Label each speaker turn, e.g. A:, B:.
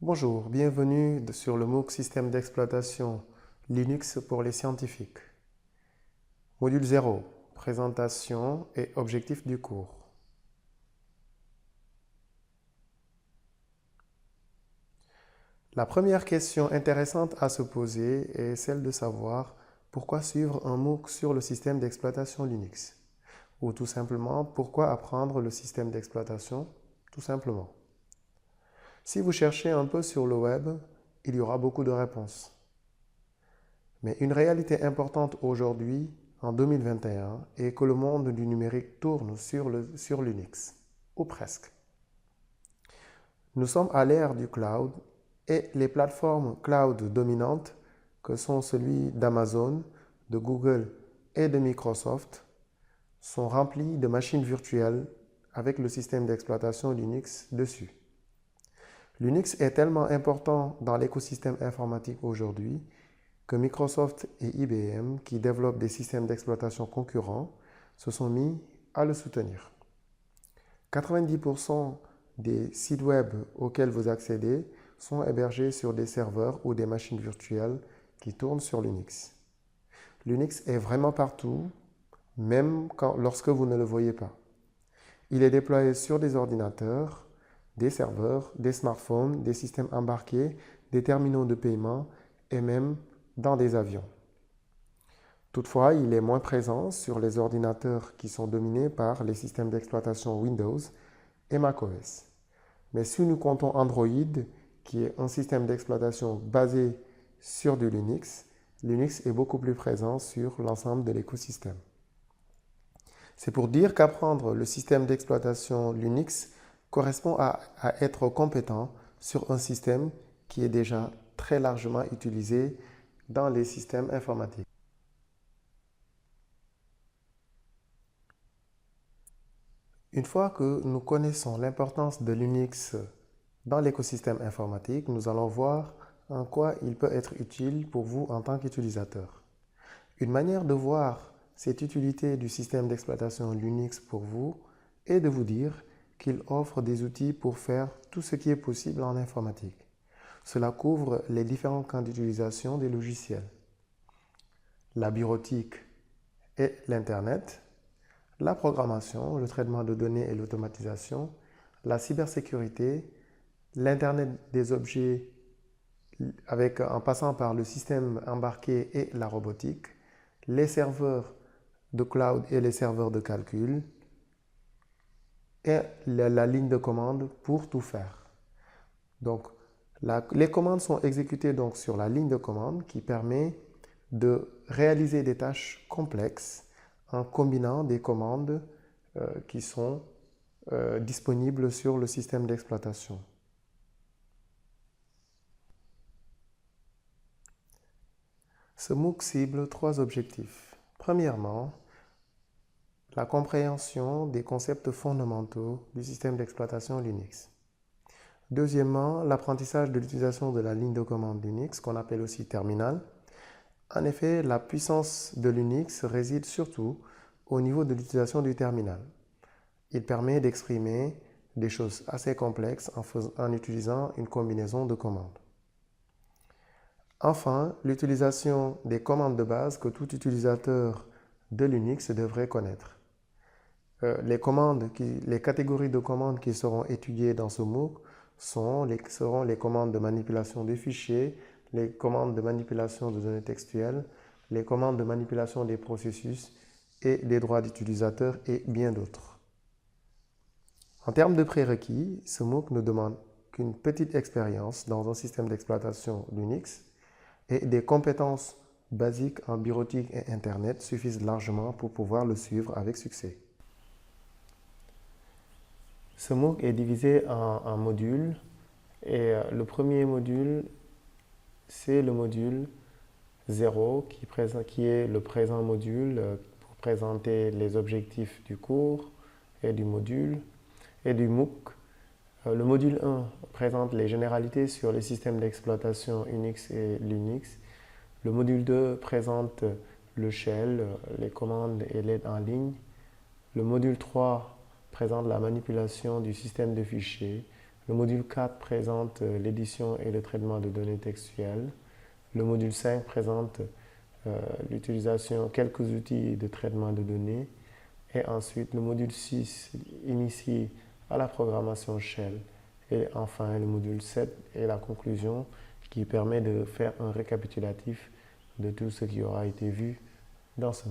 A: Bonjour, bienvenue sur le MOOC Système d'exploitation Linux pour les scientifiques. Module 0, présentation et objectifs du cours. La première question intéressante à se poser est celle de savoir pourquoi suivre un MOOC sur le système d'exploitation Linux, ou tout simplement pourquoi apprendre le système d'exploitation, tout simplement. Si vous cherchez un peu sur le web, il y aura beaucoup de réponses. Mais une réalité importante aujourd'hui, en 2021, est que le monde du numérique tourne sur Linux, ou presque. Nous sommes à l'ère du cloud et les plateformes cloud dominantes, que sont celui d'Amazon, de Google et de Microsoft, sont remplies de machines virtuelles avec le système d'exploitation Linux dessus. Linux est tellement important dans l'écosystème informatique aujourd'hui que Microsoft et IBM, qui développent des systèmes d'exploitation concurrents, se sont mis à le soutenir. 90% des sites web auxquels vous accédez sont hébergés sur des serveurs ou des machines virtuelles qui tournent sur Linux. Linux est vraiment partout, même lorsque vous ne le voyez pas. Il est déployé sur des ordinateurs, des serveurs, des smartphones, des systèmes embarqués, des terminaux de paiement et même dans des avions. Toutefois, il est moins présent sur les ordinateurs qui sont dominés par les systèmes d'exploitation Windows et macOS. Mais si nous comptons Android, qui est un système d'exploitation basé sur du Linux, Linux est beaucoup plus présent sur l'ensemble de l'écosystème. C'est pour dire qu'apprendre le système d'exploitation Linux correspond à être compétent sur un système qui est déjà très largement utilisé dans les systèmes informatiques. Une fois que nous connaissons l'importance de Linux dans l'écosystème informatique, nous allons voir en quoi il peut être utile pour vous en tant qu'utilisateur. Une manière de voir cette utilité du système d'exploitation Linux pour vous est de vous dire qu'il offre des outils pour faire tout ce qui est possible en informatique. Cela couvre les différents camps d'utilisation des logiciels, la bureautique et l'Internet, la programmation, le traitement de données et l'automatisation, la cybersécurité, l'Internet des objets en passant par le système embarqué et la robotique, les serveurs de cloud et les serveurs de calcul, et la ligne de commande pour tout faire. Donc, les commandes sont exécutées donc sur la ligne de commande qui permet de réaliser des tâches complexes en combinant des commandes qui sont disponibles sur le système d'exploitation. Ce MOOC cible 3 objectifs. Premièrement, la compréhension des concepts fondamentaux du système d'exploitation Linux. Deuxièmement, l'apprentissage de l'utilisation de la ligne de commande Linux, qu'on appelle aussi terminal. En effet, la puissance de Linux réside surtout au niveau de l'utilisation du terminal. Il permet d'exprimer des choses assez complexes en utilisant une combinaison de commandes. Enfin, l'utilisation des commandes de base que tout utilisateur de Linux devrait connaître. Les catégories de commandes qui seront étudiées dans ce MOOC seront les commandes de manipulation des fichiers, les commandes de manipulation de données textuelles, les commandes de manipulation des processus et des droits d'utilisateur et bien d'autres. En termes de prérequis, ce MOOC ne demande qu'une petite expérience dans un système d'exploitation Linux et des compétences basiques en bureautique et Internet suffisent largement pour pouvoir le suivre avec succès. Ce MOOC est divisé en modules et le premier module, c'est le module 0 qui est le présent module pour présenter les objectifs du cours et du module et du MOOC. Le module 1 présente les généralités sur les systèmes d'exploitation Unix et Linux. Le module 2 présente le shell, les commandes et l'aide en ligne. Le module 3 présente la manipulation du système de fichiers. Le module 4 présente l'édition et le traitement de données textuelles. Le module 5 présente l'utilisation, quelques outils de traitement de données. Et ensuite, le module 6 initie à la programmation Shell. Et enfin, le module 7 est la conclusion qui permet de faire un récapitulatif de tout ce qui aura été vu dans ce